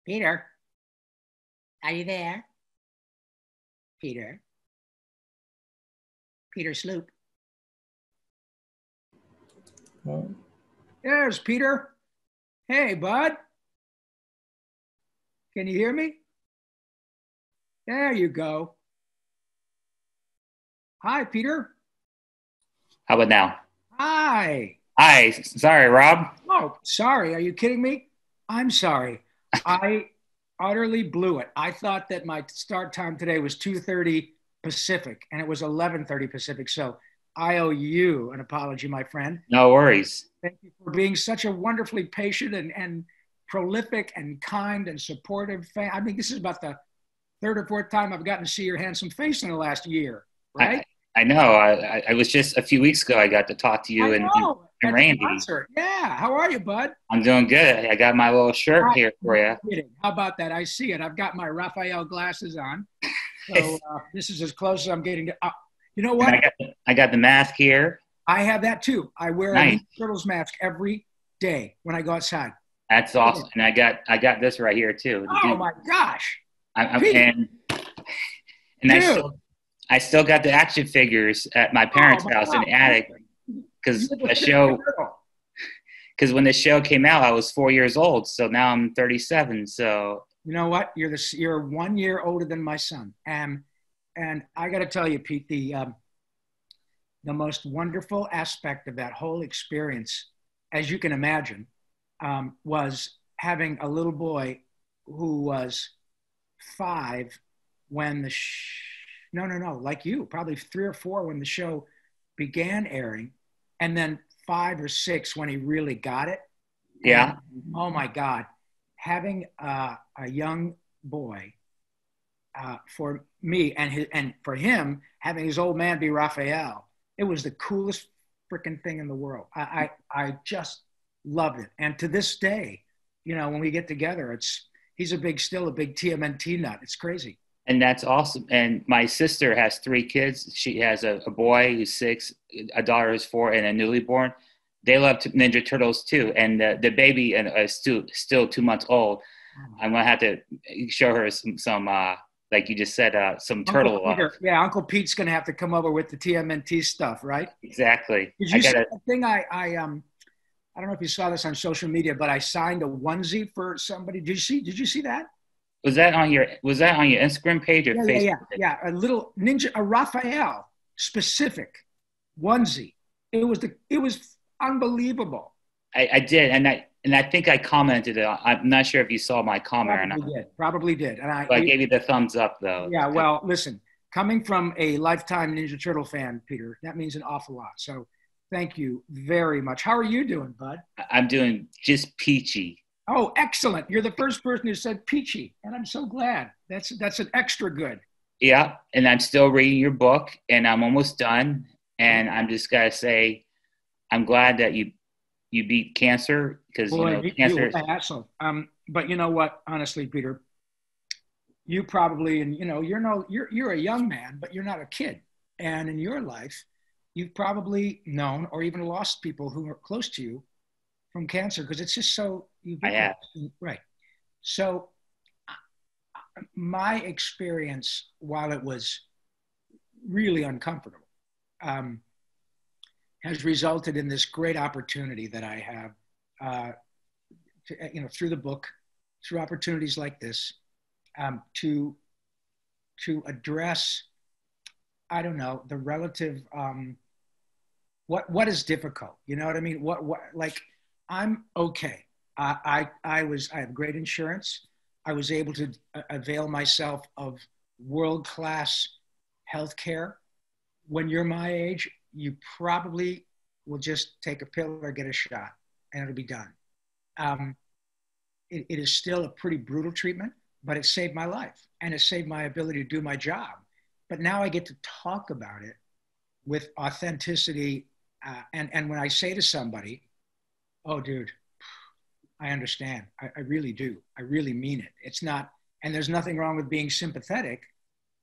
Peter, are you there? Peter, Peter Sloop. There's Peter. Hey, bud. Can you hear me? There you go. Hi, Peter. How about now? Hi. Hi, sorry, Rob. Oh, sorry. Are you kidding me? I'm sorry. I utterly blew it. I thought that my start time today was 2:30 Pacific, and it was 11:30 Pacific. So I owe you an apology, my friend. No worries. Thank you for being such a wonderfully patient and prolific and kind and supportive fan. I mean, this is about the third or fourth time I've gotten to see your handsome face in the last year, I right? I know. I was just a few weeks ago. I got to talk to I you and know. and At the Randy. concert. Yeah. How are you, bud? I'm doing good. I got my little shirt I, here for no you. kidding. How about that? I see it. I've got my Raphael glasses on. So this is as close as I'm getting to. You know And what? I got the mask here. I have that too. I wear a Nice. Ninja Turtles mask every day when I go outside. That's awesome. And I got this right here too. The Oh dude. my gosh, I'm, Pete, and dude. I still got the action figures at my Oh parents' my house in God. the attic You're because the the fifth show turtle. because when the show came out, I was 4 years old. So now I'm 37. So You know what? You're 1 year older than my son, and I got to tell you, Pete, the most wonderful aspect of that whole experience, as you can imagine, was having a little boy who was 5 when no, like you, probably 3 or 4 when the show began airing, and then 5 or 6 when he really got it. And yeah. oh my God, having a young boy for me and for him having his old man be Raphael, it was the coolest freaking thing in the world. I just loved it, and to this day, when we get together, he's still a big TMNT nut. It's crazy. And that's awesome. And my sister has 3 kids. She has a boy who's 6, a daughter who's 4, and a newly born. They love Ninja Turtles too. And the baby is still 2 months old. I'm gonna have to show her some like you just said, some Uncle turtle love. Peter, yeah, Uncle Pete's gonna have to come over with the TMNT stuff, right? Exactly. Did I you see gotta. the thing? I don't know if you saw this on social media, but I signed a onesie for somebody. Did you see that? Was that on your Instagram page or Yeah. Facebook? Yeah. A little a Raphael specific onesie. It was unbelievable. I did, and I think I commented it. I'm not sure if you saw my comment or not, Probably did. And but I gave you the thumbs up though. yeah. Well, listen, coming from a lifetime Ninja Turtle fan, Peter, that means an awful lot. So thank you very much. How are you doing, bud? I'm doing just peachy. Oh, excellent. You're the first person who said peachy, and I'm so glad. That's an extra good. Yeah, and I'm still reading your book, and I'm almost done. And I'm just gotta say, I'm glad that you beat cancer because Boy, you cancer. what an asshole. But you know what? Honestly, Peter, you probably, and you're a young man, but you're not a kid. And in your life, you've probably known or even lost people who are close to you from cancer because it's just so I ubiquitous, have. right? So my experience, while it was really uncomfortable, um, has resulted in this great opportunity that I have, through the book, through opportunities like this, to address, I don't know, the relative, what is difficult. You know what I mean? What like I'm okay. I have great insurance. I was able to avail myself of world-class healthcare. When you're my age, you probably will just take a pill or get a shot and it'll be done. Um, it is still a pretty brutal treatment, but it saved my life and it saved my ability to do my job. But now I get to talk about it with authenticity. And when I say to somebody, oh, dude, I understand. I really do. I really mean it. It's not, and there's nothing wrong with being sympathetic,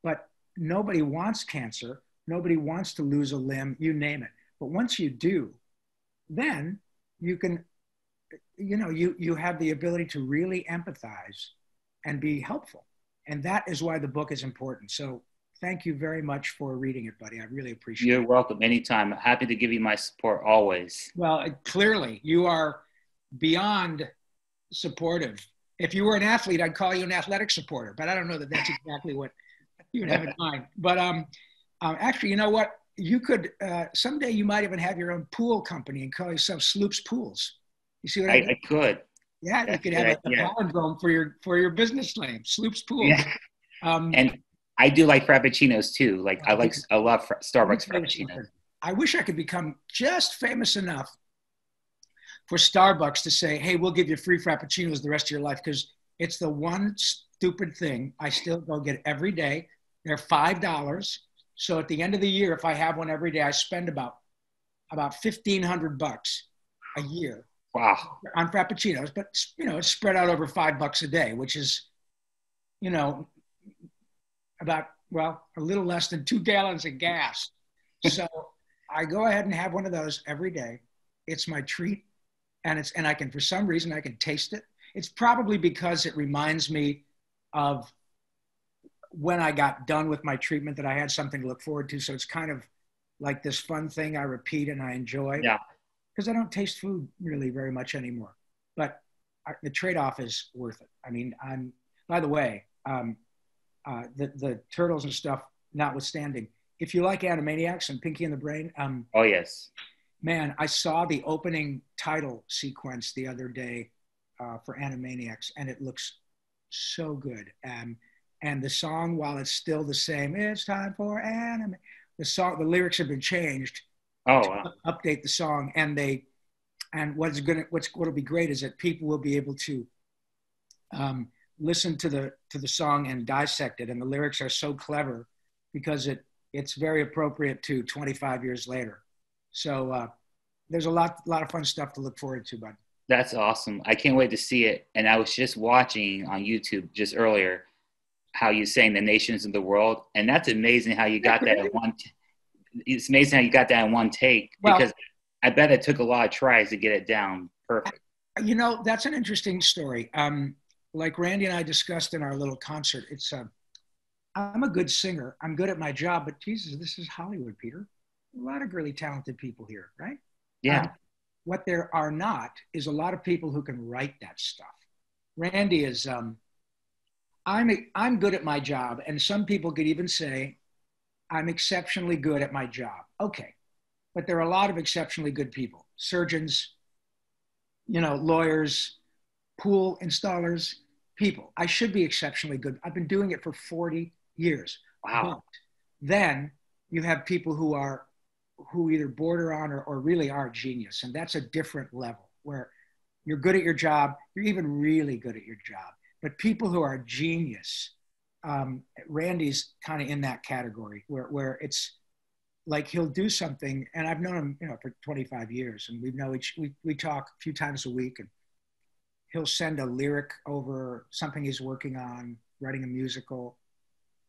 but nobody wants cancer. Nobody wants to lose a limb, you name it. But once you do, then you can, you have the ability to really empathize and be helpful. And that is why the book is important. So thank you very much for reading it, buddy. I really appreciate it. You're welcome anytime. I'm happy to give you my support always. Well, clearly you are beyond supportive. If you were an athlete, I'd call you an athletic supporter, but I don't know that that's exactly what you would have in mind. But actually, you know what? You could, someday you might even have your own pool company and call yourself Sloop's Pools. You see what I mean? I could. Yeah, you could have a palindrome for your business name, Sloop's Pools. Yeah. And I do like Frappuccinos too. Like I love Starbucks Frappuccinos. I wish I could become just famous enough for Starbucks to say, hey, we'll give you free Frappuccinos the rest of your life, because it's the one stupid thing I still go get every day. They're $5. So at the end of the year, if I have one every day, I spend about $1,500 a year. Wow. On Frappuccinos, but you know, it's spread out over $5 a day, which is, you know, about, well, a little less than 2 gallons of gas. So I go ahead and have one of those every day. It's my treat. And I can, for some reason, I can taste it. It's probably because it reminds me of when I got done with my treatment, that I had something to look forward to. So it's kind of like this fun thing I repeat and I enjoy. Yeah. Because I don't taste food really very much anymore. But the trade-off is worth it. I mean, by the way, the turtles and stuff notwithstanding, if you like Animaniacs and Pinky and the Brain. Oh, yes. Man, I saw the opening title sequence the other day for Animaniacs, and it looks so good. And the song, while it's still the same, it's time for anime. The lyrics have been changed. Oh, wow. Update the song, and what'll be great is that people will be able to listen to the song and dissect it. And the lyrics are so clever because it's very appropriate to 25 years later. So there's a lot of fun stuff to look forward to, bud. That's awesome. I can't wait to see it. And I was just watching on YouTube just earlier how you sang the nations of the world, and that's amazing how you got that in one. It's amazing how you got that in one take, because I bet it took a lot of tries to get it down perfect. You know, that's an interesting story. Like Randy and I discussed in our little concert, I'm a good singer. I'm good at my job, but Jesus, this is Hollywood, Peter. A lot of really talented people here, right? Yeah. What there are not is a lot of people who can write that stuff. Randy is, I'm good at my job, and some people could even say, I'm exceptionally good at my job. Okay. But there are a lot of exceptionally good people, surgeons, you know, lawyers, pool installers, people. I should be exceptionally good. I've been doing it for 40 years. Wow. But then you have people who either border on or really are genius. And that's a different level where you're good at your job. You're even really good at your job. But people who are genius, Randy's kind of in that category where it's like he'll do something, and I've known him, you know, for 25 years, and we talk a few times a week, and he'll send a lyric over something he's working on, writing a musical,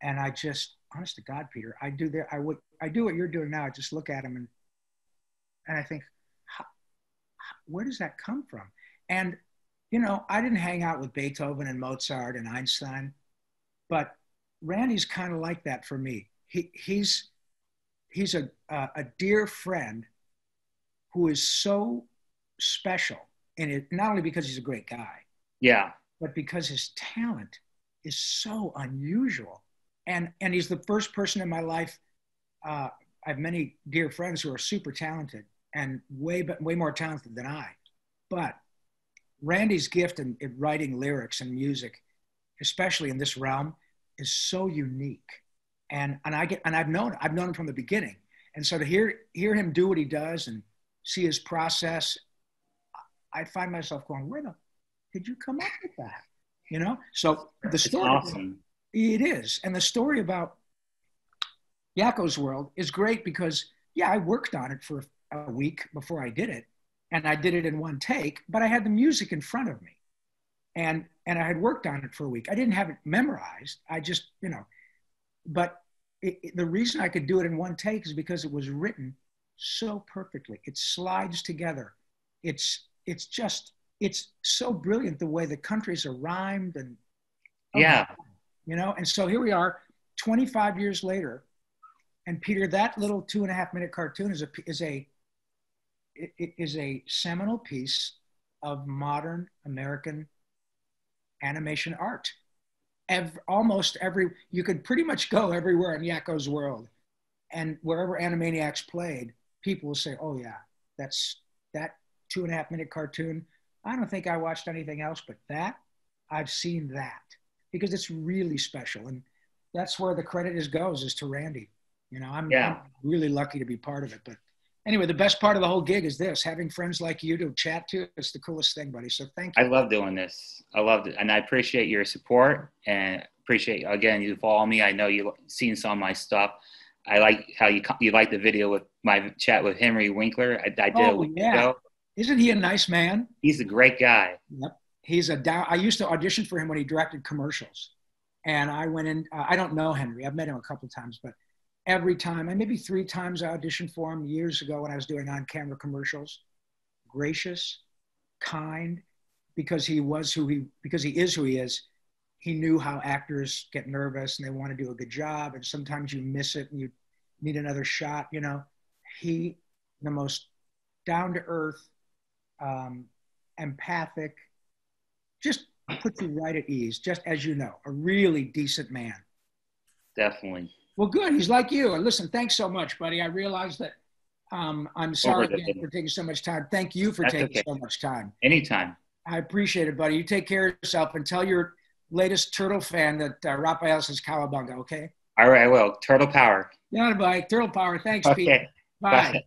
and I just, honest to God, Peter, I do what you're doing now. I just look at him and I think, where does that come from? And you know, I didn't hang out with Beethoven and Mozart and Einstein, but Randy's kind of like that for me. He's a dear friend who is so special, and it not only because he's a great guy, yeah, but because his talent is so unusual. And he's the first person in my life. I have many dear friends who are super talented and way more talented than I, but Randy's gift in writing lyrics and music, especially in this realm, is so unique. And I've known him from the beginning. And so to hear him do what he does and see his process, I find myself going, where the did you come up with that? You know? So the story, awesome. It is. And the story about Yakko's World is great because, yeah, I worked on it for a week before I did it. And I did it in one take, but I had the music in front of me. And I had worked on it for a week. I didn't have it memorized. I just, you know, but the reason I could do it in one take is because it was written so perfectly. It slides together. It's so brilliant the way the countries are rhymed. And Oh my Yeah. God. You know, and so here we are 25 years later. And Peter, that little 2.5 minute cartoon is a seminal piece of modern American animation art. Almost every, you could pretty much go everywhere in Yakko's world, and wherever Animaniacs played, people will say, "Oh yeah, that's that 2.5 minute cartoon. I don't think I watched anything else, but that I've seen that because it's really special." And that's where the credit is to Randy. You know, I'm Yeah. really lucky to be part of it. But anyway, the best part of the whole gig is this: having friends like you to chat to. It's the coolest thing, buddy. So thank I you. love doing this. I loved it. And I appreciate your support and appreciate, again, you follow me. I know you've seen some of my stuff. I like how you like the video with my chat with Henry Winkler. I did a Oh week yeah, ago. isn't he a nice man? He's a great guy. Yep. He's a down. I used to audition for him when he directed commercials, and I went in. I don't know Henry. I've met him a couple of times, but every time, and maybe 3 times, I auditioned for him years ago when I was doing on-camera commercials. Gracious, kind, because because he is who he is. He knew how actors get nervous and they want to do a good job, and sometimes you miss it and you need another shot. You know, he, the most down to earth, empathic, just puts you right at ease, just as you know, a really decent man. Definitely. Well, good. He's like you. And listen, thanks so much, buddy. I realize that I'm sorry Over again the for taking so much time. Thank you for That's taking okay. so much time. Anytime. I appreciate it, buddy. You take care of yourself and tell your latest turtle fan that Rob Paulsen cowabunga, okay? All right, I will. Turtle power. Yeah, bye. Turtle power. Thanks, Pete. Okay. Bye. Bye.